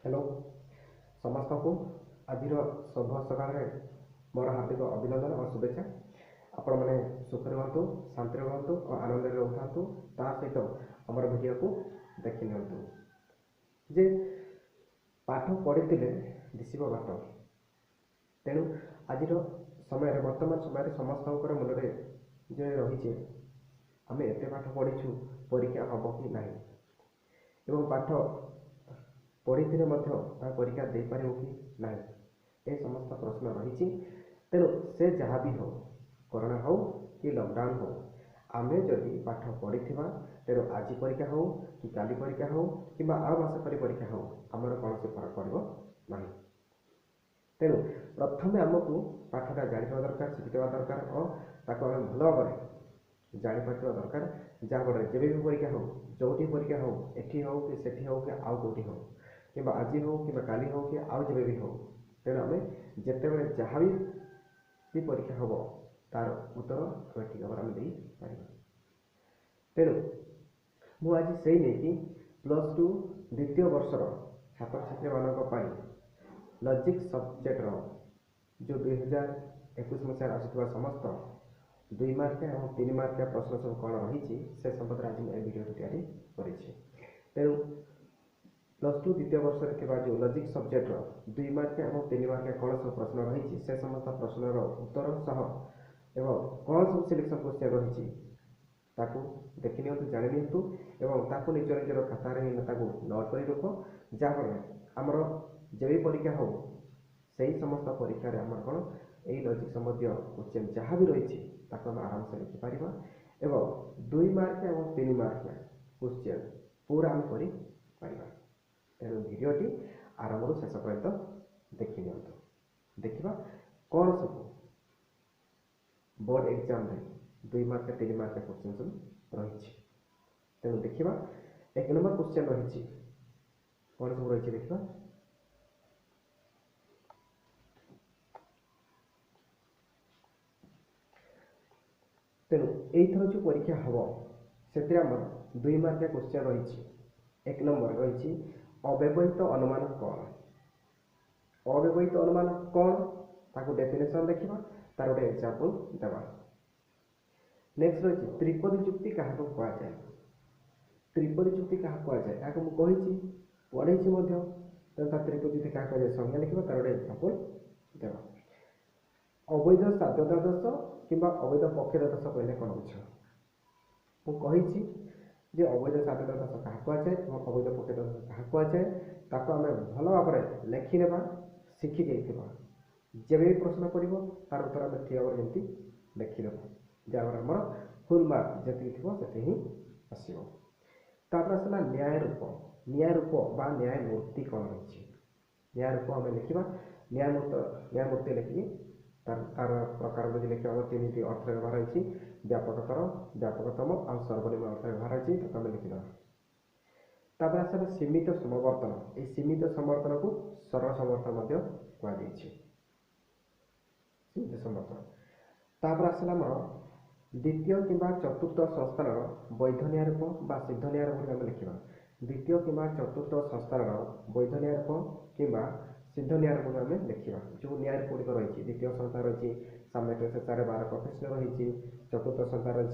Hello समस्त को आज शुभ सकाल मोर हार्दिक अभिनंदन और शुभेच्छा। आपण मैंने सुखरे रुहतु, शांति रुहतु और आनंद रोता सहित आमर भिडियो को देखि नियंतु। जे पाठ पढ़ी दिशब बाट तेणु आज समय वर्तमान समय समस्त मन में जे रही आम एत पाठ पढ़ीछु परीक्षा हम कि ना एवं पाठ पढ़ी परीक्षा दे पार कि ना ये समस्त प्रश्न रही। तेणु से जहाँ भी हो कोरोना हो कि लॉकडाउन हो आम जदि पाठ पढ़ी तेणु आज परीक्षा हो कि काली परीक्षा हो कि आ मास पर परीक्षा हो आमर कौन से फरक पड़ो ना। तेणु प्रथम आमको पाठटा जाना दरकार, शिखा दरकार और आम भल भाव जापर दरकार जहाँफल जब भी परीक्षा हो जो परीक्षा हो एटी हो कि सेठी हो कि आउ कौटी हो कि आज हो कि काली हो कि आउ जब भी हो तेणु आम जिते बड़े जहाँ भी परीक्षा हम तार उत्तर आम ठीक भाव आम पार। तेणु मुझे से नहीं +2 द्वितीय वर्षर छात्र छात्री मान लॉजिक सब्जेक्टर जो 2021 मसीह आसुवा समस्त 2 मार्किया और 3 मार्किया प्रश्न सब कौन रही से संबंध आज मुझे वीडियो तैयारी करी। तेणु +2 द्वितीय वर्ष में जो लॉजिक सब्जेक्टर 2 मार्किया और 3 मार्किया कौन सब प्रश्न रही से समस्त प्रश्नर उत्तर सह एवं कौन सब सिलेक्शन क्वेश्चन रही देखि नियंतु, जानि नियंतु एवं ताकू निज निजर खाता नोट कर रख जहाँफल आमर जब परीक्षा हो सही समस्त परीक्षा आम कौन यही लॉजिक संबंधी क्वेश्चन जहाँ भी रही आम आराम से लिखिपर एवं 2 मार्किया और 3 मार्किया क्वेश्चन पूरा आम कर। तेणु भिडियोटी आरंभ शेष पर्यंत देखि नियंतु, देखा कौन सब बोर्ड एग्जाम 2 मार्किया 3 मार्किया क्वेश्चन सब रही। तेणु देखा 1 नंबर क्वेश्चन रही कौन सब रही देखा। तेणु यथर जो परीक्षा हम से 2 मार्किया क्वेश्चन रही। 1 नंबर रही अव्यवहित अनुमान कौन। अव्यवहित अनुमान कौन ताको डेफिनेशन देखा तार गोटे एग्जांपल देवा। नेक्स्ट रही त्रिपदी चुक्ति क्या कहुए। त्रिपदी चुक्ति क्या कहुए या मुझे पढ़ी त्रिपदी चुक्ति क्या कहुए संज्ञा लिखा तार गोटे एग्जांपल देवा। अवैध साध्यतादेश कि अवैध पक्षदादेश कहले कौन बुझ मुझे जे अवैध साध्यतादेश क्या कहुए और अवैध पक्षदादेश क्या कहुए ताको आम भल भाव लेखिने शिखी जाइए जब भी प्रश्न पड़ो तार उत्तर आम ठीक भाव जमी लिखिद जहाँ आम फुल मार्क जी थी ही आसो। तापर आसला न्याय रूप। न्याय रूप बा न्याय मूर्ति कौन रही। न्याय रूप आम लिखा न्याय मूर्ति लिखिकी तार प्रकार बुझे लिखा 3टी अर्थ व्यवहार रही व्यापकतर व्यापकतम आ सर्वनिम्न अर्थ व्यवहार रही आम लिखिद। तापर आसला सीमित समवर्तन। ये सीमित समवर्तन को सरल समवर्तन कहुई सीमित समवर्तन। तापर आसला आम द्वितीय कि चतुर्थ संस्थान वैध न्याय रूप बा सिद्ध न्याय रूप आम लिखा। द्वितीय कि चतुर्थ संस्थान वैध न्याय रूप कि सिद्ध न्याय रूप आम लिखा। जो न्याय गुड़िक रही द्वितीय संस्था रही साम्य शेषार 12 प्रोफेशन रही। चतुर्थ संस्था रही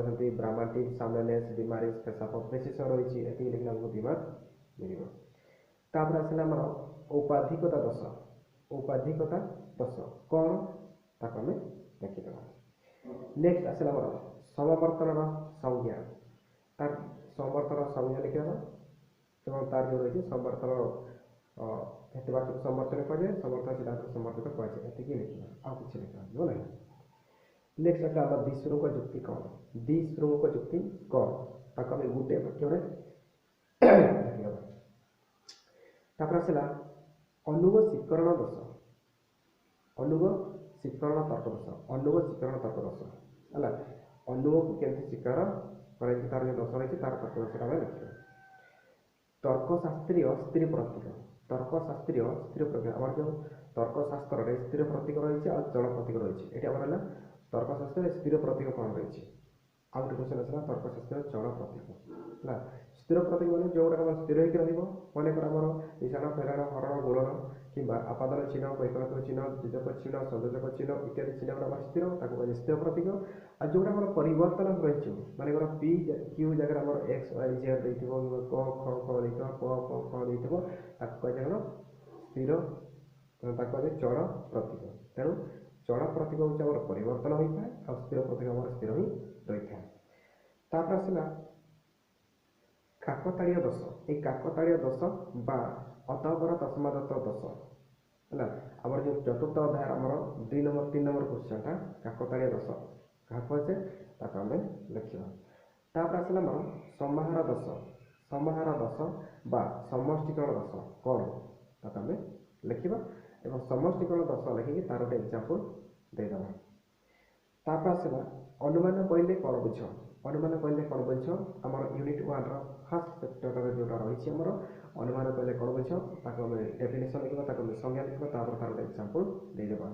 रही ब्राह्मणिक सामनेस बीमारी पेशाब प्रेसिस रही ये लिखना आमको 2 मार्क मिल। तापर आसला आम औपाधिकता दोष। औपाधिकता दोष कौन ताको आम लिखिद। नेक्स्ट आसला आम समवर्तन संज्ञा तार समवर्तन संज्ञा लिखा और तार जो रही समवर्तन हेतुवाचक समर्थन कहुए समर्थन सिद्धांत समर्थक कहुए ये लिखा आउ कि लिखा ना। नेक्स्ट आसला आम विश्रुंख जुक्ति कौन। विश्रुंख जुक्ति कौन ताको आम गोटे वाक्य लिखिद। तापर आसला अनुग शिकरण दोष। अनुग शिकरण तर्क दोष। अनुग शिकरण तर्क दोष है अनुग को केमती शिकार कर तार जो दोष रही तार तर्क दोष आम लिखा। तर्कशास्त्रीय स्त्री प्रतीक। तर्कशास्त्रीय स्त्री प्रतीक आम जो तर्कशास्त्र स्थिर प्रतीक रही और जड़ प्रतीक रही ये आम तर्कशास्त्र स्थिर प्रतीक कौन रही। आउ गोटे क्वेश्चन आसला तर्कशास्त्र जड़ प्रतीक है ସ୍ଥିର ପ୍ରତୀକ ମାନେ ଯେଉଁଗୁଡ଼ାକ ଆମର ସ୍ଥିର ହେଇକି ରହିବ, ମନେକର ଆମର ମିଶାଣ ଫେରାଣ ହରଣ ଗୁଣନ କିମ୍ବା ଆପାଦନ ଚିହ୍ନ, ବୈକଳ୍ପିକ ଚିହ୍ନ, ଯୋଜକ ଚିହ୍ନ, ସଂଯୋଜକ ଚିହ୍ନ ଇତ୍ୟାଦି ଚିହ୍ନଗୁଡ଼ା ଆମର ସ୍ଥିର, ତାକୁ କୁହାଯାଏ ସ୍ଥିର ପ୍ରତୀକ। ଆଉ ଯେଉଁଟା ଆମର ପରିବର୍ତ୍ତନ ରହିଛି, ମନେକର ପି କ୍ୟୁ ଜାଗାରେ ଆମର ଏକ୍ସ ୱାଇ ଜେଡ୍ ଦେଇଥିବ, କ ଖ କ ଦେଇଥିବ, ପ ପ ଖ ଦେଇଥିବ, ତାକୁ କୁହାଯାଏ କ'ଣ ସ୍ଥିର, ତାକୁ କୁହାଯାଏ ଚଳ ପ୍ରତୀକ। ତେଣୁ ଚଳ ପ୍ରତୀକ ହେଉଛି ଆମର ପରିବର୍ତ୍ତନ ହୋଇଥାଏ ଆଉ ସ୍ଥିର ପ୍ରତୀକ ଆମର ସ୍ଥିର ହିଁ ରହିଥାଏ। ତାପରେ ଆସିଲା କାକତାଳୀୟ ଦୋଷ। এই କାକତାଳୀୟ ଦୋଷ ବା ଅତଃପର ତସ୍ମାଦତ୍ତ ଦୋଷ ହେଲା, ଆମର ଯେଉଁ ଚତୁର୍ଥ ଅଧ୍ୟାୟ ଆମର 3 ନମ୍ବର କ୍ୱେଶ୍ଚନଟା କାକତାଳୀୟ ଦୋଷ କାହା କୁହାଯାଏ, ତାକୁ ଆମେ ଲେଖିବା। ତାପରେ ଆସିଲା ଆମର ସମାହାର ଦୋଷ। ସମାହାର ଦୋଷ ବା ସମଷ୍ଟିକରଣ ଦୋଷ କ'ଣ, ତାକୁ ଆମେ ଲେଖିବା ଏବଂ ସମଷ୍ଟିକରଣ ଦୋଷ ଲେଖିକି ତାର ଗୋଟେ ଏକ୍ଜାମ୍ପଲ୍ ଦେଇଦେବା। ତାପରେ ଆସିଲା ଅନୁମାନ କହିଲେ କ'ଣ ବୁଝ। ଅନୁମାନ କହିଲେ କ'ଣ ବୁଝ, ଆମର ୟୁନିଟ୍ 1ର ଫାର୍ଷ୍ଟ ଚେପ୍ଟରରେ ଯେଉଁଟା ରହିଛି ଆମର ଅନୁମାନ କହିଲେ କ'ଣ ବୁଝ, ତାକୁ ଆମେ ଡେଫିନେସନ୍ ଲେଖିବା, ତାକୁ ଆମେ ସଂଜ୍ଞା ଲେଖିବା, ତାପରେ ତାର ଗୋଟେ ଏକ୍ଜାମ୍ପଲ୍ ଦେଇଦେବା।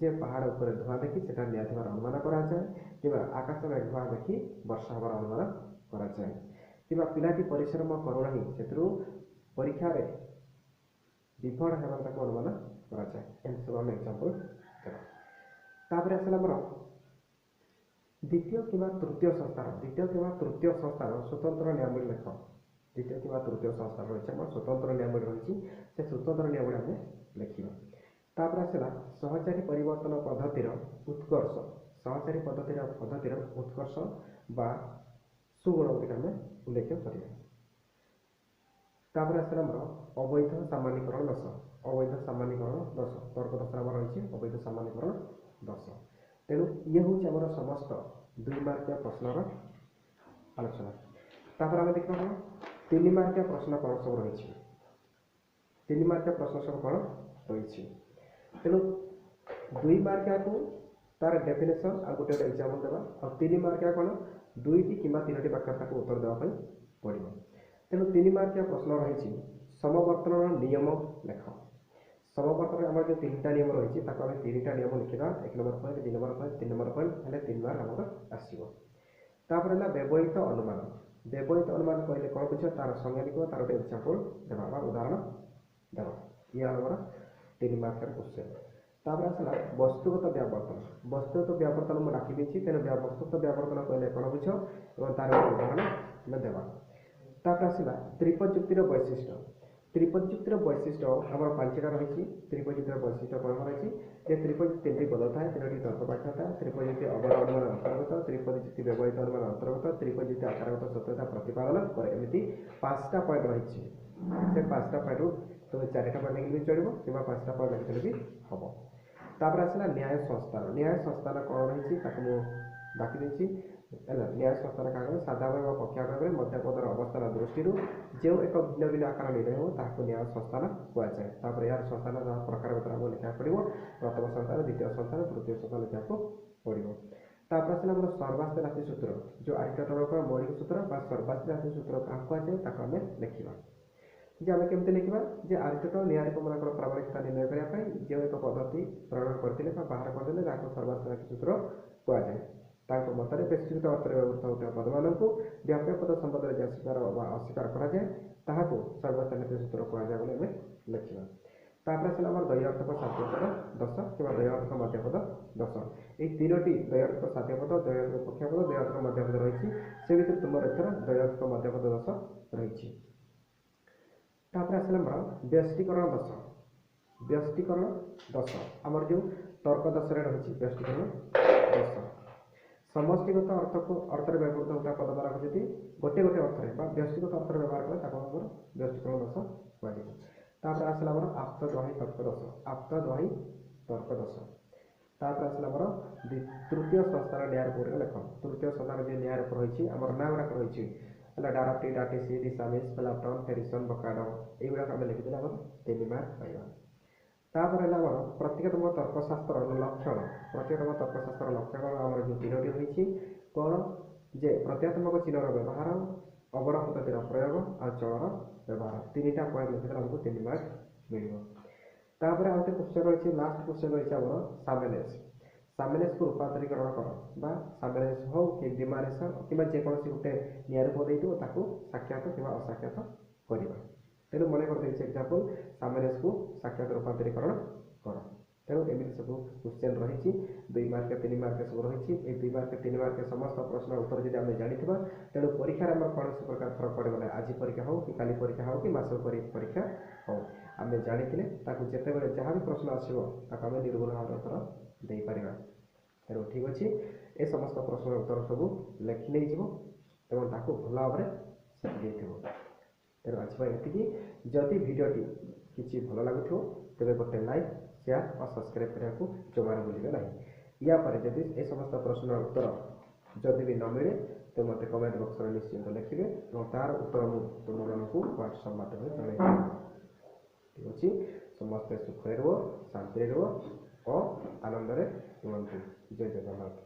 ଯେ ପାହାଡ଼ ଉପରେ ଧୂଆଁ ଦେଖି ସେଟା ନିଆଁ ଥିବାର ଅନୁମାନ କରାଯାଏ, କିମ୍ବା ଆକାଶ ମେଘୁଆ ଦେଖି ବର୍ଷା ହେବାର ଅନୁମାନ କରାଯାଏ, କିମ୍ବା ପିଲାଟି ପରିଶ୍ରମ କରୁନାହିଁ ସେଥିରୁ ପରୀକ୍ଷାରେ ବିଫଳ ହେବାର ତାକୁ ଅନୁମାନ କରାଯାଏ। ଏମିତି ସବୁ ଆମେ ଏକ୍ଜାମ୍ପଲ୍ ଦେବା। ତାପରେ ଆସିଲା ଆମର ଦ୍ୱିତୀୟ କିମ୍ବା ତୃତୀୟ ସଂସ୍ଥାନ। ଦ୍ୱିତୀୟ କିମ୍ବା ତୃତୀୟ ସଂସ୍ଥାନ ସ୍ୱତନ୍ତ୍ର ନିୟମାବଳୀ ଲେଖ। ଦ୍ୱିତୀୟ କିମ୍ବା ତୃତୀୟ ସଂସ୍ଥାନ ରହିଛି ଆମର ସ୍ୱତନ୍ତ୍ର ନିୟମାବଳୀ ରହିଛି, ସେ ସ୍ୱତନ୍ତ୍ର ନିୟମାବଳୀ ଆମେ ଲେଖିବା। ତାପରେ ଆସିଲା ସହଚାରୀ ପରିବର୍ତ୍ତନ ପଦ୍ଧତିର ଉତ୍କର୍ଷ। ସହଚାରୀ ପଦ୍ଧତିର ଉତ୍କର୍ଷ ବା ସୁଗୁଣ ଗୁଡ଼ିକ ଆମେ ଉଲ୍ଲେଖ କରିବା। ତାପରେ ଆସିଲା ଆମର ଅବୈଧ ସାମାନ୍ୟୀକରଣ ଦୋଷ। ଅବୈଧ ସାମାନ୍ୟୀକରଣ ଦୋଷ ତର୍କ ଦୋଷରେ ଆମର ରହିଛି ଅବୈଧ ସାମାନ୍ୟୀକରଣ ଦୋଷ। ତେଣୁ ଇଏ ହେଉଛି ଆମର ସମସ୍ତ 2 ମାର୍କିଆ ପ୍ରଶ୍ନର ଆଲୋଚନା। ତାପରେ ଆମେ ଦେଖିବା କ'ଣ 3 ମାର୍କିଆ ପ୍ରଶ୍ନ କ'ଣ ସବୁ ରହିଛି। 3 ମାର୍କିଆ ପ୍ରଶ୍ନ ସବୁ କ'ଣ ରହିଛି। ତେଣୁ 2 ମାର୍କିଆକୁ ତାର ଡେଫିନେସନ୍ ଆଉ ଗୋଟେ ଏକ୍ଜାମ୍ପଲ୍ ଦେବା, ଆଉ 3 ମାର୍କିଆ କ'ଣ 2ଟି କିମ୍ବା 3ଟି ବାକ୍ୟରେ ତାକୁ ଉତ୍ତର ଦେବା ପାଇଁ ପଡ଼ିବ। ତେଣୁ 3 ମାର୍କିଆ ପ୍ରଶ୍ନ ରହିଛି ସମବର୍ତ୍ତନର ନିୟମ ଲେଖ। ସମବର୍ତ୍ତନରେ ଆମର ଯେଉଁ 3ଟା ନିୟମ ରହିଛି ତାକୁ ଆମେ 3ଟା ନିୟମ ଲେଖିବା। 1 number point, 2 number point, 3 number point ହେଲେ 3 ମାର୍କ ଆମର ଆସିବ। ତାପରେ ହେଲା ବ୍ୟବହିତ ଅନୁମାନ। ବ୍ୟବହିତ ଅନୁମାନ କହିଲେ କ'ଣ ବୁଝିବା, ତାର ସଂଜ୍ଞା ଲେଖିବା, ତାର ଗୋଟେ ଏକ୍ଜାମ୍ପଲ୍ ଦେବା ବା ଉଦାହରଣ ଦେବା। ଇଏ ଆମର 3 ମାର୍କର କ୍ୱେଶ୍ଚନ୍। ତାପରେ ଆସିଲା ବସ୍ତୁଗତ ବ୍ୟାବର୍ତ୍ତନ। ବସ୍ତୁଗତ ବ୍ୟାବର୍ତ୍ତନ ମୁଁ ଡାକି ଦେଇଛି, ତେଣୁ ବସ୍ତୁଗତ ବ୍ୟାବର୍ତ୍ତନ କହିଲେ କ'ଣ ବୁଝ ଏବଂ ତାର ଉଦାହରଣ ଆମେ ଦେବା। ତାପରେ ଆସିଲା ତ୍ରିପଦ ଯୁକ୍ତିର ବୈଶିଷ୍ଟ୍ୟ। ତ୍ରିପଦ ଯୁକ୍ତିର ବୈଶିଷ୍ଟ୍ୟ ଆମର 5ଟା ରହିଛି। ତ୍ରିପଦ ଯୁକ୍ତିର ବୈଶିଷ୍ଟ୍ୟ କ'ଣ ରହିଛି, ଯେ ତ୍ରିପଦ 3ଟି ପଦ ଥାଏ, 3ଟି ତର୍କ ବାକ୍ୟ ଥାଏ, ତ୍ରିପଦ ଯୁକ୍ତି ଅବର ଅନୁମାନ ଅନ୍ତର୍ଗତ, ତ୍ରିପଦ ଯୁକ୍ତି ବ୍ୟବହିତ ଅନୁମାନ ଅନ୍ତର୍ଗତ, ତ୍ରିପଦ ଯୁକ୍ତି ଆକାରଗତ ସତ୍ୟତା ପ୍ରତିପାଦନ କରେ। ଏମିତି 5ଟା ପଏଣ୍ଟ ରହିଛି। ସେ 5ଟା ପଏଣ୍ଟରୁ ତୁମେ 4ଟା ପଏଣ୍ଟ ଲେଖିଲେ ବି ଚଳିବ କିମ୍ବା 5ଟା ପଏଣ୍ଟ ଲେଖିଲେ ବି ହେବ। ତାପରେ ଆସିଲା ନ୍ୟାୟ ସଂସ୍ଥାନ। ନ୍ୟାୟ ସଂସ୍ଥାନ କ'ଣ ରହିଛି ତାକୁ ମୁଁ ଡାକି ଦେଇଛି ହେଲା। ନ୍ୟାୟ ସଂସ୍ଥାନ କାରଣ ସାଧାରଣ ବା ପକ୍ଷାଭାବରେ ମଧ୍ୟପଦର ଅବସ୍ଥାନ ଦୃଷ୍ଟିରୁ ଯେଉଁ ଏକ ଭିନ୍ନ ଭିନ୍ନ ଆକାର ନିର୍ଣ୍ଣୟ ହେବ ତାହାକୁ ନ୍ୟାୟ ସଂସ୍ଥାନ କୁହାଯାଏ। ତାପରେ ଏହାର ସଂସ୍ଥାନ ପ୍ରକାର ଭିତରେ ଆମକୁ ଲେଖିବାକୁ ପଡ଼ିବ। ପ୍ରଥମ ସଂସ୍ଥାନ, ଦ୍ୱିତୀୟ ସଂସ୍ଥାନ, ତୃତୀୟ ସଂସ୍ଥାନ ଲେଖିବାକୁ ପଡ଼ିବ। ତାପରେ ଆସିଲା ଆମର ସର୍ବାସ୍ତି ରାଶି ସୂତ୍ର, ଯେଉଁ ଆରିଷ୍ଟଟଲଙ୍କର ମୌଳିକ ସୂତ୍ର ବା ସର୍ବାସ୍ତି ରାଶି ସୂତ୍ର କାହାକୁ କୁହାଯାଏ ତାକୁ ଆମେ ଲେଖିବା। ଯେ ଆମେ କେମିତି ଲେଖିବା, ଯେ ଆରିଷ୍ଟଟଲ ନ୍ୟାୟିକମାନଙ୍କର ପ୍ରାମାଣିକତା ନିର୍ଣ୍ଣୟ କରିବା ପାଇଁ ଯେଉଁ ଏକ ପଦ୍ଧତି ପ୍ରୟୋଗ କରିଥିଲେ ବା ବାହାର କରିଥିଲେ ତାହାକୁ ସର୍ବାସ୍ତି ରାଶି ସୂତ୍ର କୁହାଯାଏ। ତାଙ୍କ ମତରେ ବେଶୀକୃତ ଅର୍ଥରେ ବ୍ୟବହୃତ ହେଉଥିବା ପଦମାନଙ୍କୁ ବ୍ୟାପ୍ୟ ପଦ ସମ୍ବନ୍ଧରେ ଯେ ସ୍ୱୀକାର ବା ଅସ୍ୱୀକାର କରାଯାଏ ତାହାକୁ ସର୍ବାସ୍ତି ରାଶି ସୂତ୍ର କୁହାଯାଏ ବୋଲି ଆମେ ଲେଖିବା। ତାପରେ ଆସିଲା ଆମର ଦ୍ୱୈଅର୍ଥକ ସାଧ୍ୟପଦ ଦୋଷ କିମ୍ବା ଦ୍ୱୈଅର୍ଥକ ମଧ୍ୟପଦ ଦୋଷ। ଏହି 3ଟି ଦ୍ୱୈଅର୍ଥକ ସାଧ୍ୟପଦ, ଦ୍ୱୈଅର୍ଥକ ପକ୍ଷପଦ, ଦ୍ୱୈଅର୍ଥକ ମଧ୍ୟପଦ ରହିଛି। ସେ ଭିତରୁ ତୁମର ଏଥର ଦ୍ୱୈଅର୍ଥକ ମଧ୍ୟପଦ ଦୋଷ ରହିଛି। ତାପରେ ଆସିଲା ଆମର ବ୍ୟଷ୍ଟିକରଣ ଦୋଷ। ବ୍ୟଷ୍ଟିକରଣ ଦୋଷ ଆମର ଯେଉଁ ତର୍କ ଦୋଷରେ ରହିଛି ବ୍ୟଷ୍ଟିକରଣ ଦୋଷ। ସମଷ୍ଟିଗତ ଅର୍ଥରେ ବ୍ୟବହୃତ ହେଉଥିବା ପଦମାନଙ୍କୁ ଯଦି ଗୋଟେ ଅର୍ଥରେ ବା ବ୍ୟଷ୍ଟିଗତ ଅର୍ଥରେ ବ୍ୟବହାର କଲେ ତାକୁ ଆମର ବ୍ୟଷ୍ଟିକରଣ ଦୋଷ କୁହାଯିବ। ତାପରେ ଆସିଲା ଆମର ଆପ୍ତଦ୍ୱାହି ତର୍କ ଦୋଷ। ଆପ୍ତଦ୍ୱାହି ତର୍କ ଦୋଷ। ତାପରେ ଆସିଲା ଆମର ତୃତୀୟ ସଂସ୍ଥାନ ନ୍ୟାୟ ରୂପ ଲେଖ। ତୃତୀୟ ସଂସ୍ଥାନ ଯେ ନ୍ୟାୟ ରୂପ ରହିଛି ଆମର ନାଁ ଗୁଡ଼ାକ ରହିଛି ହେଲା ଡାରାପ୍ଟି, ଡାଟିସି, ଡିସାମିସ୍, ପ୍ଲାଟନ୍, ଫେରିସନ୍, ବକାର୍ଡ, ଏଇଗୁଡ଼ାକ ଆମେ ଲେଖିଦେଲେ ଆମର 3 ମାର୍କ ପାଇବା। ତାପରେ ହେଲା ଆମର ପ୍ରତ୍ୟେକତମ ତର୍କଶାସ୍ତ୍ରର ଲକ୍ଷଣ। ପ୍ରତ୍ୟେକତମ ତର୍କଶାସ୍ତ୍ରର ଲକ୍ଷଣ ଆମର ଯେଉଁ 3ଟି ରହିଛି କ'ଣ, ଯେ ପ୍ରତ୍ୟେକାତ୍ମକ ଚିହ୍ନର ବ୍ୟବହାର, ଅବର ପଦ୍ଧତିର ପ୍ରୟୋଗ ଆଉ ଚଳର ବ୍ୟବହାର। 3ଟା ପଏଣ୍ଟ ଲେଖିଦେଲେ ଆମକୁ 3 ମାର୍କ ମିଳିବ। ତାପରେ ଆଉ ଗୋଟେ କ୍ୱେଶ୍ଚନ୍ ରହିଛି, ଲାଷ୍ଟ କ୍ୱେଶ୍ଚନ୍ ରହିଛି ଆମର ସାମେଲେସ୍। ସାମେଲେସ୍ କୁ ରୂପାନ୍ତରୀକରଣ କର ବା ସାମେଲେସ୍ ହଉ କି ଡିମାନେସନ୍ କିମ୍ବା ଯେକୌଣସି ଗୋଟେ ନିଆଁ ରୂପ ଦେଇଥିବ ତାକୁ ସାକ୍ଷାତ କିମ୍ବା ଅସାକ୍ଷାତ କରିବା। ତେଣୁ ମନେ କରିଦେଇଛି ଏକ୍ଜାମ୍ପଲ୍ ସାମେଲେସ୍ କୁ ସାକ୍ଷାତ ରୂପାନ୍ତରୀକରଣ କର। ତେଣୁ ଏମିତି ସବୁ କ୍ୱେଶ୍ଚନ୍ ରହିଛି 2 ମାର୍କ 3 ମାର୍କ ସବୁ ରହିଛି। ଏ 2 ମାର୍କ 3 ମାର୍କ ସମସ୍ତ ପ୍ରଶ୍ନର ଉତ୍ତର ଯଦି ଆମେ ଜାଣିଥିବା ତେଣୁ ପରୀକ୍ଷାରେ ଆମର କୌଣସି ପ୍ରକାର ଫରକ ପଡ଼ିବ ନାହିଁ। ଆଜି ପରୀକ୍ଷା ହେଉ କି କାଲି ପରୀକ୍ଷା ହେଉ କି ମାସ ପରୀକ୍ଷା ହେଉ ଆମେ ଜାଣିଥିଲେ ତାକୁ ଯେତେବେଳେ ଯାହା ବି ପ୍ରଶ୍ନ ଆସିବ ତାକୁ ଆମେ ନିର୍ଭୁଲ ଭାବରେ ଉତ୍ତର ଦେଇପାରିବା। ତେଣୁ ଠିକ୍ ଅଛି, ଏ ସମସ୍ତ ପ୍ରଶ୍ନର ଉତ୍ତର ସବୁ ଲେଖି ନେଇଯିବ ଏବଂ ତାକୁ ଭଲ ଭାବରେ ଶିଖି ଦେଇଥିବ। ତେଣୁ ଆଜି ପାଇଁ ଏତିକି। ଯଦି ଭିଡ଼ିଓଟି କିଛି ଭଲ ଲାଗୁଥିବ ତେବେ ଗୋଟେ ଲାଇକ୍ ସେୟାର ଆଉ ସବସ୍କ୍ରାଇବ୍ କରିବାକୁ ଜମାରୁ ଭୁଲିବେ ନାହିଁ। ୟା ପରେ ଯଦି ଏ ସମସ୍ତ ପ୍ରଶ୍ନର ଉତ୍ତର ଯଦି ବି ନ ମିଳେ ତ ମୋତେ କମେଣ୍ଟ ବକ୍ସରେ ନିଶ୍ଚିନ୍ତ ଲେଖିବେ ଏବଂ ତା'ର ଉତ୍ତର ମୁଁ ତୁମମାନଙ୍କୁ ହ୍ୱାଟ୍ସଆପ୍ ମାଧ୍ୟମରେ ଜଣାଇବି। ଠିକ୍ ଅଛି, ସମସ୍ତେ ସୁଖରେ ରୁହ, ଶାନ୍ତିରେ ରୁହ ଓ ଆନନ୍ଦରେ ରୁହନ୍ତୁ। ଜୟ ଜଗନ୍ନାଥ।